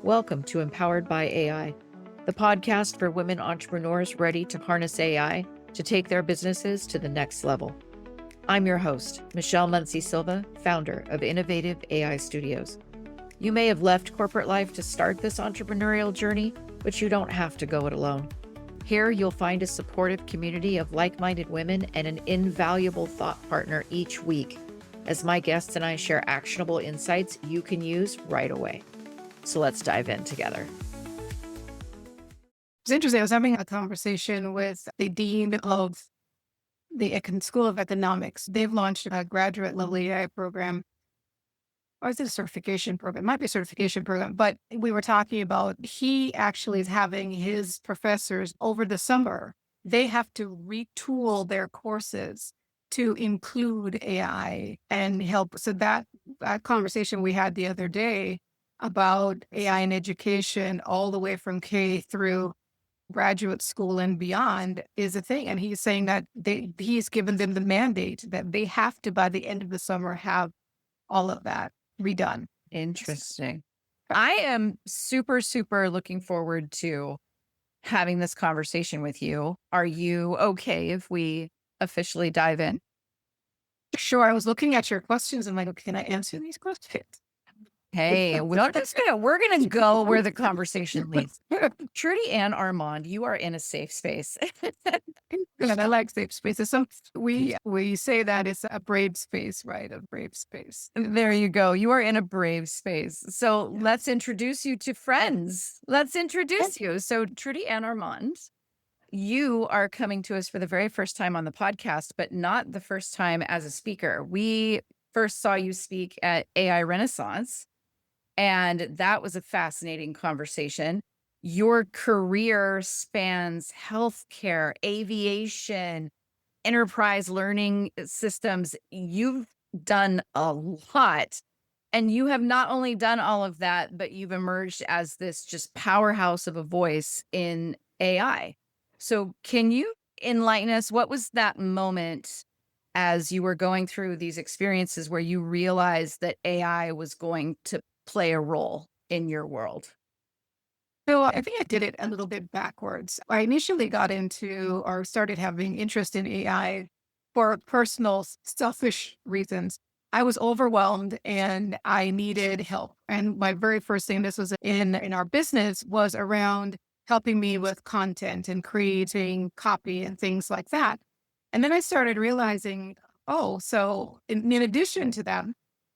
Welcome to Empowered by AI, the podcast for women entrepreneurs ready to harness AI to take their businesses to the next level. I'm your host, Michelle Muncie Silva, founder of Innovative AI Studios. You may have left corporate life to start this entrepreneurial journey, but you don't have to go it alone. Here, you'll find a supportive community of like-minded women and an invaluable thought partner each week, as my guests and I share actionable insights you can use right away. So let's dive in together. It's interesting. I was having a conversation with the dean of the School of Economics. They've launched a graduate level AI program, or is it a certification program? It might be a certification program, but we were talking about he actually is having his professors over the summer. They have to retool their courses to include AI and help. So that conversation we had the other day about AI in education, all the way from K through graduate school and beyond, is a thing. And he's saying that he's given them the mandate that they have to, by the end of the summer, have all of that redone. Interesting. I am super looking forward to having this conversation with you. Are you okay if we officially dive in? Sure. I was looking at your questions and like, okay, can I answer these questions? Hey, we're gonna go where the conversation leads. Trudy-Ann, Armand, you are in a safe space. Good. I like safe spaces. So we say that it's a brave space, right? A brave space. There you go. You are in a brave space. So let's introduce you to friends. Let's introduce you. So Trudy-Ann, Armand, you are coming to us for the very first time on the podcast, but not the first time as a speaker. We first saw you speak at AI Renaissance, and that was a fascinating conversation. Your career spans healthcare, aviation, enterprise learning systems. You've done a lot. And you have not only done all of that, but you've emerged as this just powerhouse of a voice in AI. So can you enlighten us? What was that moment as you were going through these experiences where you realized that AI was going to play a role in your world? So I think I did it a little bit backwards. I initially got into or started having interest in AI for personal, selfish reasons. I was overwhelmed and I needed help. And my very first thing, this was in our business, was around helping me with content and creating copy and things like that. And then I started realizing, oh, so in addition to that,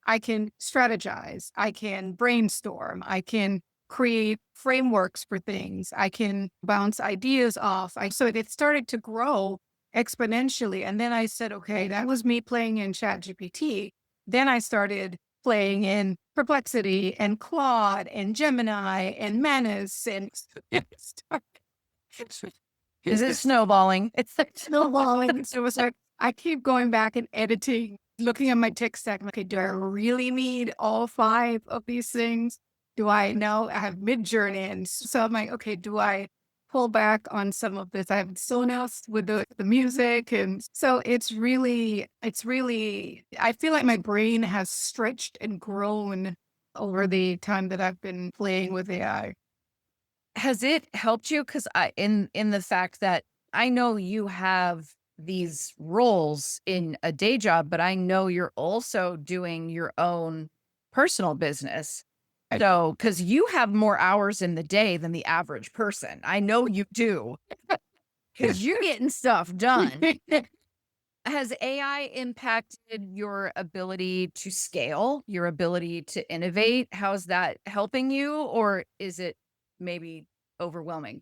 I can strategize, I can brainstorm, I can create frameworks for things, I can bounce ideas off. So it started to grow exponentially. And then I said, okay, that was me playing in ChatGPT. Then I started playing in Perplexity and Claude and Gemini and Manus and Is it snowballing? it's like snowballing. So it was like, I keep going back and editing, looking at my tech stack. Okay, do I really need all 5 of these things? Do I know I have Midjourney? And so I'm like, okay, do I pull back on some of this? I have Sonos with the music. And so it's really, I feel like my brain has stretched and grown over the time that I've been playing with AI. Has it helped you? Because in the fact that I know you have these roles in a day job, but I know you're also doing your own personal business. So, because you have more hours in the day than the average person. I know you do, because you're getting stuff done. Has AI impacted your ability to scale, your ability to innovate? How's that helping you? Or is it maybe overwhelming?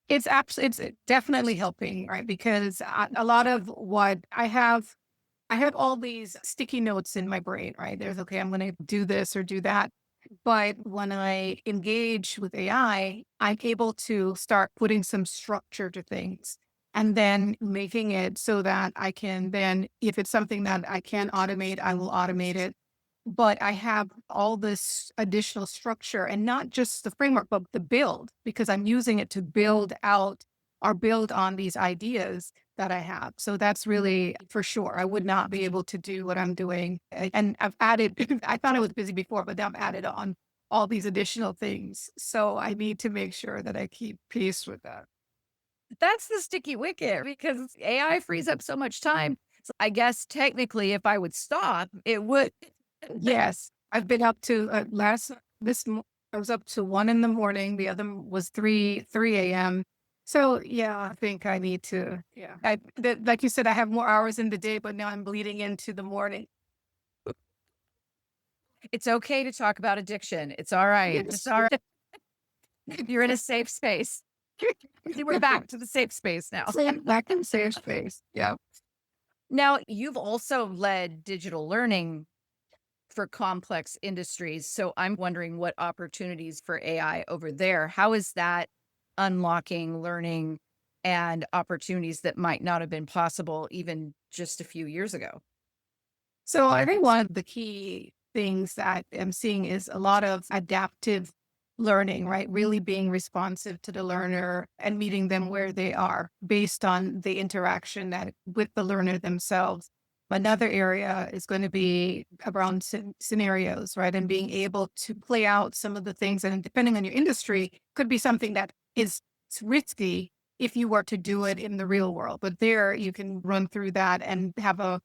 It's definitely helping, right? Because a lot of what I have all these sticky notes in my brain, right? There's, okay, I'm going to do this or do that. But when I engage with AI, I'm able to start putting some structure to things and then making it so that I can then, if it's something that I can automate, I will automate it. But I have all this additional structure and not just the framework, but the build, because I'm using it to build out or build on these ideas that I have. So that's really for sure. I would not be able to do what I'm doing. And I've added, I thought I was busy before, but now I've added on all these additional things. So I need to make sure that I keep pace with that. That's the sticky wicket because AI frees up so much time. So I guess technically, if I would stop, it would. Yes, I've been up to I was up to 1 in the morning. The other was 3 a.m. So yeah, I think I need to. Yeah, like you said, I have more hours in the day, but now I'm bleeding into the morning. It's okay to talk about addiction. It's all right. It's Yes. all right. You're in a safe space. See, we're back to the safe space now. Same back in safe space. Yeah. Now, you've also led digital learning for complex industries. So I'm wondering what opportunities for AI over there. How is that unlocking learning and opportunities that might not have been possible even just a few years ago? So I think one of the key things that I'm seeing is a lot of adaptive learning, right? Really being responsive to the learner and meeting them where they are based on the interaction that with the learner themselves. Another area is going to be around scenarios, right? And being able to play out some of the things. And depending on your industry, could be something that is risky if you were to do it in the real world. But there you can run through that and have a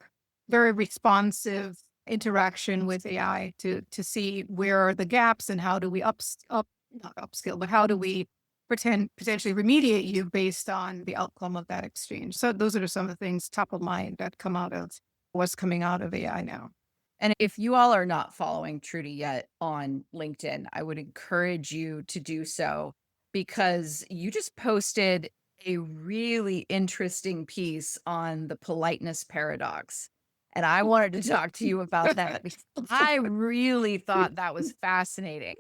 very responsive interaction with AI to see where are the gaps and how do we not upskill, but how do we potentially remediate you based on the outcome of that exchange. So those are some of the things top of mind that come out of what's coming out of AI now. And if you all are not following Trudy yet on LinkedIn, I would encourage you to do so because you just posted a really interesting piece on the politeness paradox. And I wanted to talk to you about that because I really thought that was fascinating.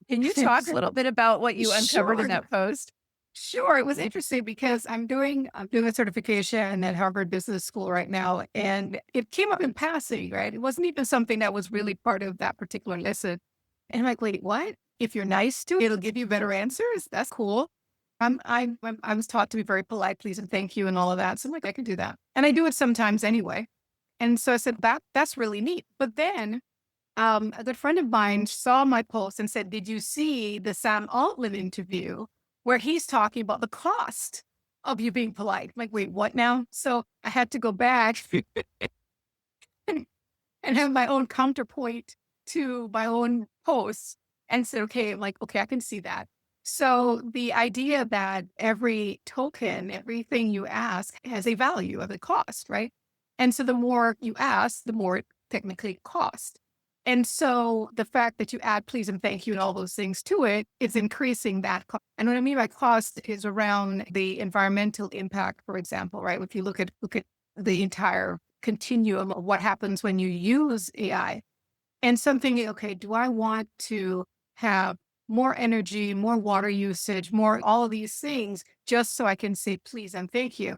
Can you talk a little bit about what you uncovered in Sure. that post? Sure, it was interesting because I'm doing a certification at Harvard Business School right now, and it came up in passing, right? It wasn't even something that was really part of that particular lesson. And I'm like, wait, what? If you're nice to it, it'll give you better answers. That's cool. I was taught to be very polite, please and thank you, and all of that. So I'm like, I can do that, and I do it sometimes anyway. And so I said that's really neat. But then a good friend of mine saw my post and said, "Did you see the Sam Altman interview where he's talking about the cost of you being polite?" I'm like, wait, what now? So I had to go back and have my own counterpoint to my own posts and said, okay, I'm like, okay, I can see that. So the idea that every token, everything you ask has a value of a cost, right? And so the more you ask, the more it technically costs. And so the fact that you add please and thank you and all those things to it is increasing that cost. And what I mean by cost is around the environmental impact, for example, right? If you look at the entire continuum of what happens when you use AI and something, okay, do I want to have more energy, more water usage, more all of these things just so I can say please and thank you?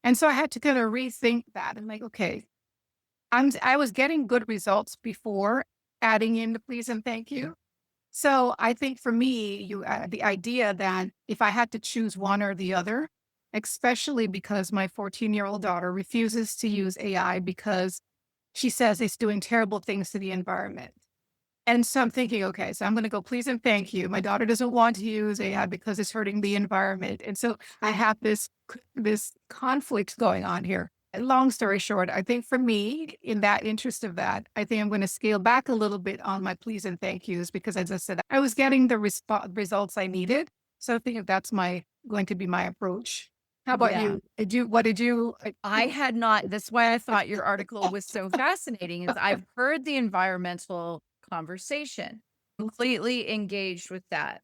And so I had to kind of rethink that. I'm like, okay, I was getting good results before adding in the please and thank you. So I think for me, the idea that if I had to choose one or the other, especially because my 14-year-old daughter refuses to use AI because she says it's doing terrible things to the environment. And so I'm thinking, okay, so I'm going to go please and thank you. My daughter doesn't want to use AI because it's hurting the environment. And so I have this conflict going on here. And long story short, I think for me, in that interest of that, I think I'm going to scale back a little bit on my please and thank yous because, as I said, I was getting the results I needed. So I think that's going to be my approach. How about Yeah. you? What did you? I had not that's why I thought your article was so fascinating is I've heard the environmental conversation, completely engaged with that.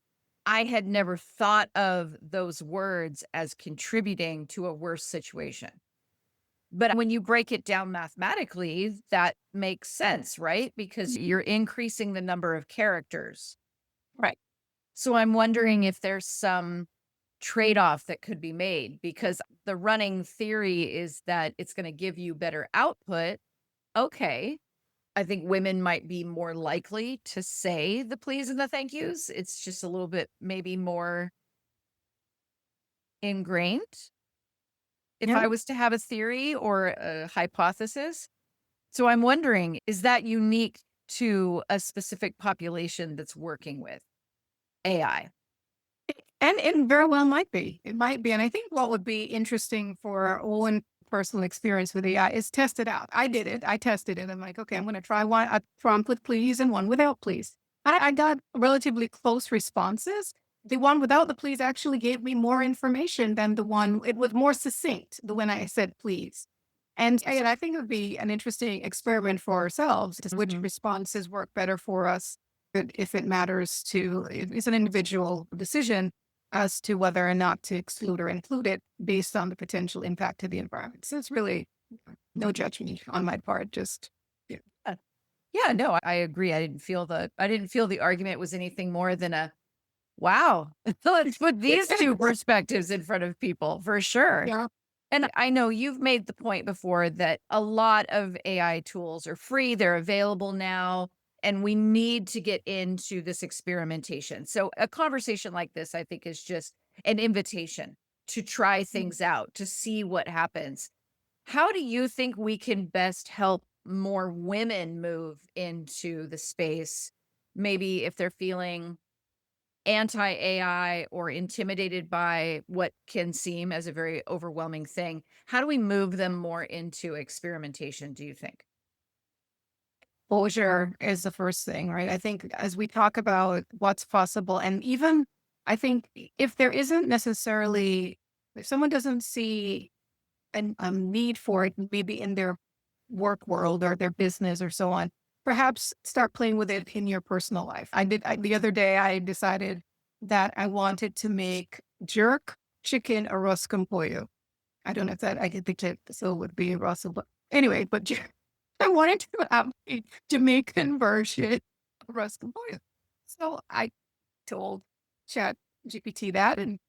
I had never thought of those words as contributing to a worse situation. But when you break it down mathematically, that makes sense, right? Because you're increasing the number of characters. Right. So I'm wondering if there's some trade-off that could be made because the running theory is that it's going to give you better output. Okay. I think women might be more likely to say the please and the thank yous. It's just a little bit maybe more ingrained if Yeah. I was to have a theory or a hypothesis. So I'm wondering, is that unique to a specific population that's working with AI? And it very well might be. It might be. And I think what would be interesting for our own personal experience with AI is test it out. I did it. I tested it. I'm like, okay, I'm going to try one a prompt with please and one without please. I got relatively close responses. The one without the please actually gave me more information than the one, it was more succinct, the when I said please. And I think it would be an interesting experiment for ourselves, is which Mhm. responses work better for us if it matters to, it's an individual decision as to whether or not to exclude or include it based on the potential impact to the environment. So it's really no judgment on my part. Just yeah. Uh, Yeah, no, I agree. I didn't feel the argument was anything more than a wow. Let's put these two perspectives in front of people for sure. Yeah. And I know you've made the point before that a lot of AI tools are free, they're available now, and we need to get into this experimentation. So, a conversation like this, I think, is just an invitation to try things out, to see what happens. How do you think we can best help more women move into the space? Maybe if they're feeling anti AI or intimidated by what can seem as a very overwhelming thing, how do we move them more into experimentation, do you think? Exposure is the first thing, right? I think as we talk about what's possible, and even I think if there isn't necessarily, if someone doesn't see a need for it, maybe in their work world or their business or so on, perhaps start playing with it in your personal life. The other day, I decided that I wanted to make jerk chicken arroz con pollo. I don't know if that, I could think it so would be Russell, but anyway, but I wanted to have a Jamaican version of arroz con pollo. So I told Chat GPT that, and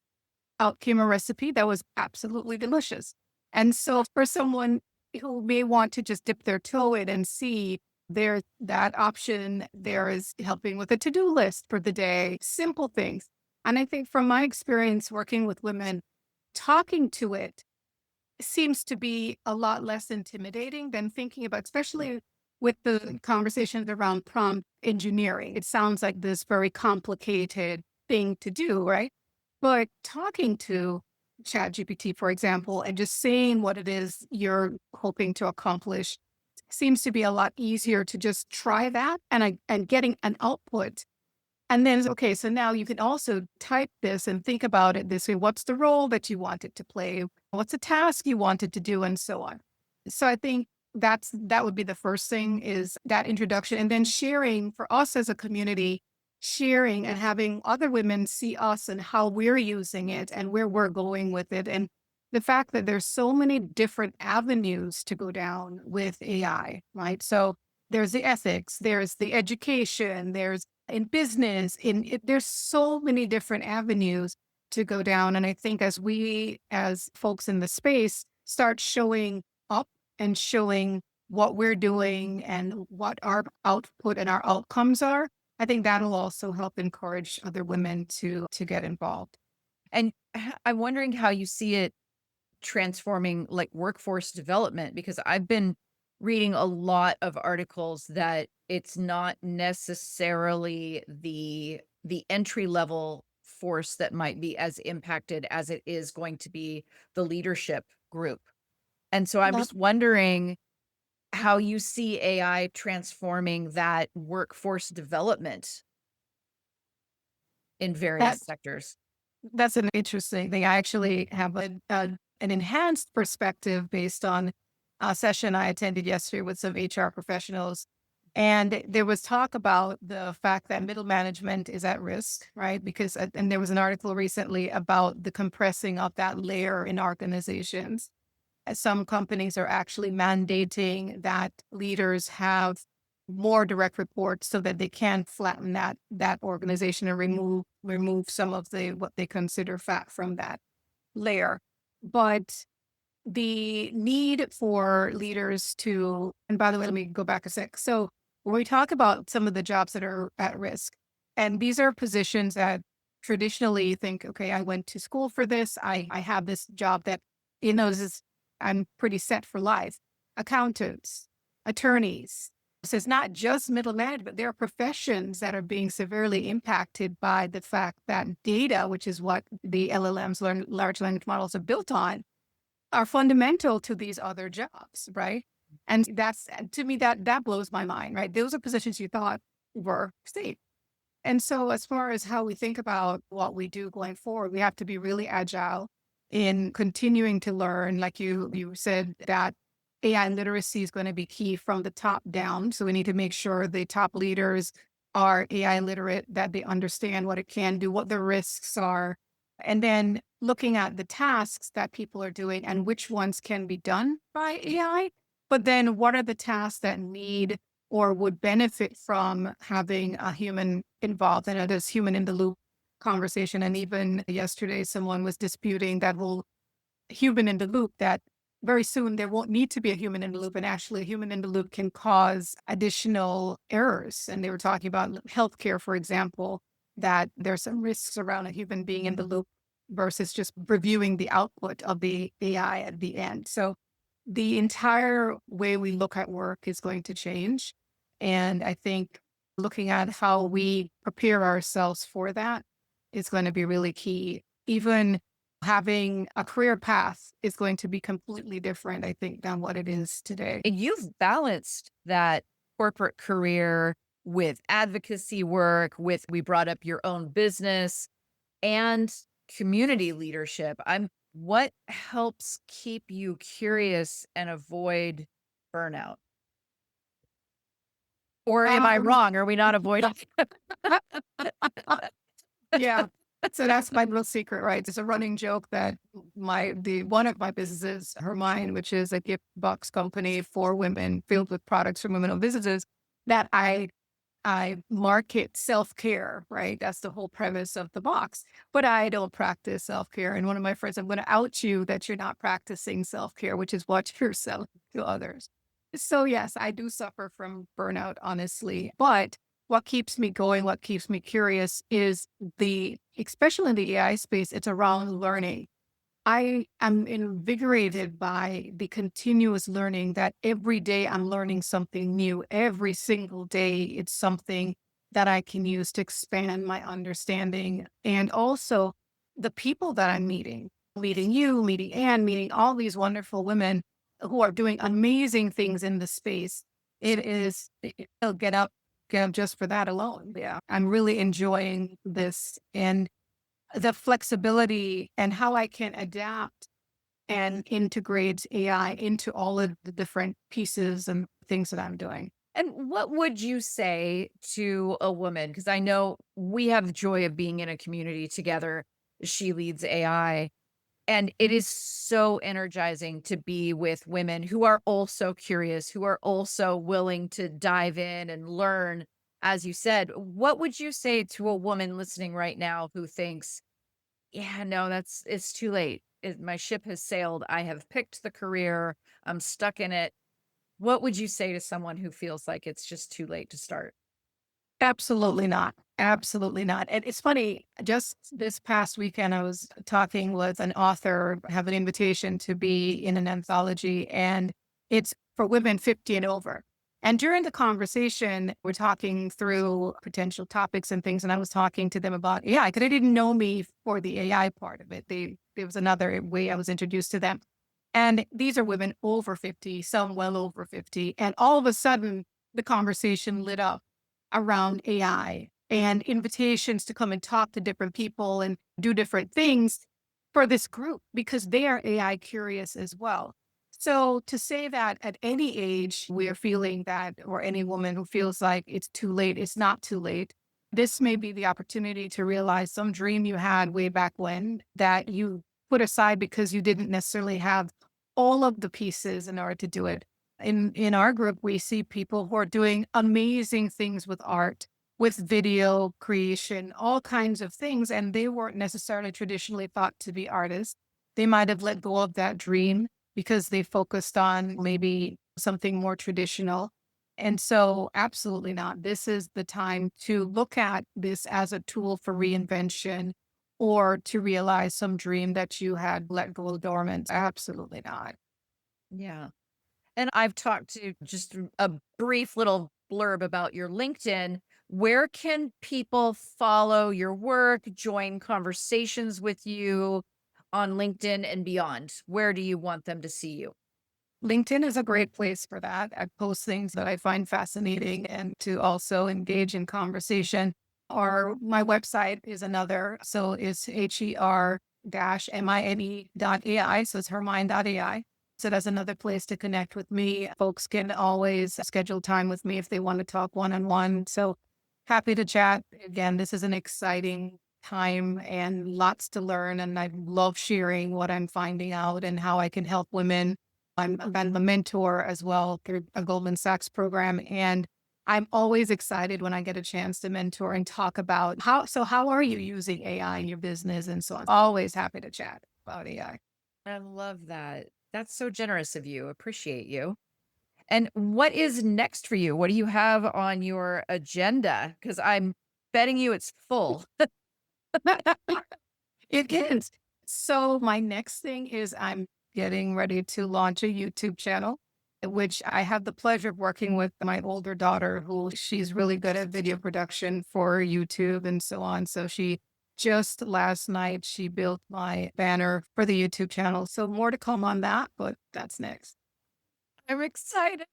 out came a recipe that was absolutely delicious. And so for someone who may want to just dip their toe in and see, there that option, there is helping with a to-do list for the day, simple things. And I think from my experience working with women, talking to it seems to be a lot less intimidating than thinking about, especially with the conversations around prompt engineering. It sounds like this very complicated thing to do, right? But talking to ChatGPT, for example, and just saying what it is you're hoping to accomplish seems to be a lot easier to just try that and getting an output. And then, okay, so now you can also type this and think about it this way. What's the role that you want it to play? What's the task you want it to do, and so on. So I think that would be the first thing, is that introduction. And then sharing for us as a community, sharing and having other women see us and how we're using it and where we're going with it. And the fact that there's so many different avenues to go down with AI, right? So there's the ethics, there's the education, there's in business, there's so many different avenues to go down. And I think as we, as folks in the space, start showing up and showing what we're doing and what our output and our outcomes are, I think that'll also help encourage other women to get involved. And I'm wondering how you see it transforming like workforce development because I've been reading a lot of articles that it's not necessarily the entry level force that might be as impacted as it is going to be the leadership group. And so I'm That just wondering how you see AI transforming that workforce development in that various sectors. That's an interesting thing. I actually have an enhanced perspective based on a session I attended yesterday with some HR professionals. And there was talk about the fact that middle management is at risk, right? Because, and there was an article recently about the compressing of that layer in organizations. Some companies are actually mandating that leaders have more direct reports so that they can flatten that organization and remove some of the what they consider fat from that layer. But the need for leaders to, and by the way, let me go back a sec. So when we talk about some of the jobs that are at risk, and these are positions that traditionally you think, okay, I went to school for this. I have this job that, this is, I'm pretty set for life. Accountants, attorneys, So it's not just middle management. There are professions that are being severely impacted by the fact that data, which is what the LLMs, large language models, are built on, are fundamental to these other jobs, right? And that's to me that blows my mind, right? Those are positions you thought were safe. And so, as far as how we think about what we do going forward, we have to be really agile in continuing to learn. Like you said, that AI literacy is going to be key from the top down. So we need to make sure the top leaders are AI literate, that they understand what it can do, what the risks are, and then looking at the tasks that people are doing and which ones can be done by AI. But then, what are the tasks that need or would benefit from having a human involved in it, as human in the loop conversation? And even yesterday, someone was disputing that whole human in the loop, that very soon there won't need to be a human in the loop. And actually, a human in the loop can cause additional errors. And they were talking about healthcare, for example, that there's some risks around a human being in the loop versus just reviewing the output of the AI at the end. So the entire way we look at work is going to change. And I think looking at how we prepare ourselves for that is going to be really key. Even having a career path is going to be completely different, I think, than what it is today. And you've balanced that corporate career with advocacy work, with we brought up your own business and community leadership. What helps keep you curious and avoid burnout? Or am I Um, wrong? Are we not avoiding? yeah. So that's my little secret, right? It's a running joke that the one of my businesses, Her-Mine, which is a gift box company for women filled with products from women owned businesses, that I market self-care, right? That's the whole premise of the box. But I don't practice self-care. And one of my friends, I'm going to out you that you're not practicing self-care, which is what you're selling to others. So yes, I do suffer from burnout, honestly. But what keeps me going, what keeps me curious is especially in the AI space, it's around learning. I am invigorated by the continuous learning, that every day I'm learning something new. Every single day, it's something that I can use to expand my understanding. And also the people that I'm meeting you, meeting Anne, meeting all these wonderful women who are doing amazing things in the space. I'll get up just for that alone. Yeah. I'm really enjoying this. And the flexibility and how I can adapt and integrate AI into all of the different pieces and things that I'm doing. And what would you say to a woman? Because I know we have the joy of being in a community together. She leads AI. And it is so energizing to be with women who are also curious, who are also willing to dive in and learn. As you said, what would you say to a woman listening right now who thinks, yeah, no, it's too late. My ship has sailed. I have picked the career. I'm stuck in it. What would you say to someone who feels like it's just too late to start? Absolutely not. Absolutely not. And it's funny, just this past weekend, I was talking with an author, have an invitation to be in an anthology, and it's for women 50 and over. And during the conversation, we're talking through potential topics and things. And I was talking to them about AI because they didn't know me for the AI part of it. There was another way I was introduced to them. And these are women over 50, some well over 50. And all of a sudden, the conversation lit up around AI and invitations to come and talk to different people and do different things for this group because they are AI curious as well. So to say that at any age we are feeling that, or any woman who feels like it's too late, it's not too late. This may be the opportunity to realize some dream you had way back when that you put aside because you didn't necessarily have all of the pieces in order to do it. In our group, we see people who are doing amazing things with art, with video creation, all kinds of things, and they weren't necessarily traditionally thought to be artists. They might have let go of that dream because they focused on maybe something more traditional. And so, absolutely not. This is the time to look at this as a tool for reinvention or to realize some dream that you had let go dormant. Absolutely not. Yeah. And I've talked to just a brief little blurb about your LinkedIn, where can people follow your work, join conversations with you on LinkedIn and beyond? Where do you want them to see you? LinkedIn is a great place for that. I post things that I find fascinating and to also engage in conversation. Or my website is another. So it's her-mine.ai. So it's her-mine.ai. So that's another place to connect with me. Folks can always schedule time with me if they want to talk one-on-one. So happy to chat. Again, this is an exciting time and lots to learn. And I love sharing what I'm finding out and how I can help women. I'm a mentor as well through a Goldman Sachs program. And I'm always excited when I get a chance to mentor and talk about how are you using AI in your business and so on. Always happy to chat about AI. I love that. That's so generous of you. Appreciate you. And what is next for you? What do you have on your agenda? Because I'm betting you it's full. It is. So my next thing is I'm getting ready to launch a YouTube channel, which I have the pleasure of working with my older daughter, who she's really good at video production for YouTube and so on. So she just last night, she built my banner for the YouTube channel. So more to come on that, but that's next. I'm excited.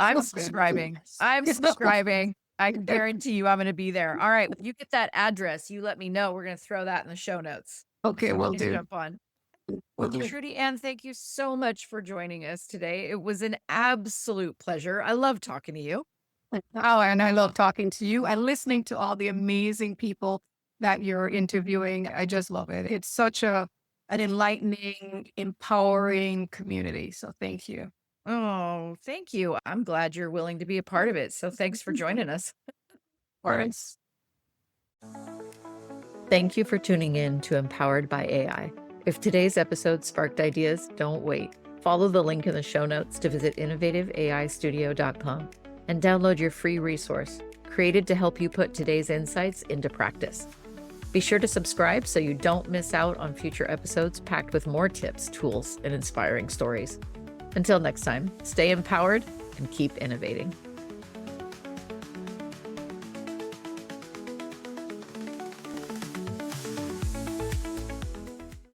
I'm So good. subscribing. I'm subscribing. I can guarantee you I'm going to be there. All right. When you get that address, you let me know. We're going to throw that in the show notes. Okay, So we will can do. jump on. Will do. Trudy-Ann, thank you so much for joining us today. It was an absolute pleasure. I love talking to you. Oh, and I love talking to you and listening to all the amazing people that you're interviewing. I just love it. It's such an enlightening, empowering community. So thank you. Oh, thank you. I'm glad you're willing to be a part of it. So thanks for joining us. Words. Thank you for tuning in to Empowered by AI. If today's episode sparked ideas, don't wait. Follow the link in the show notes to visit innovativeaistudio.com and download your free resource created to help you put today's insights into practice. Be sure to subscribe so you don't miss out on future episodes packed with more tips, tools, and inspiring stories. Until next time, stay empowered and keep innovating.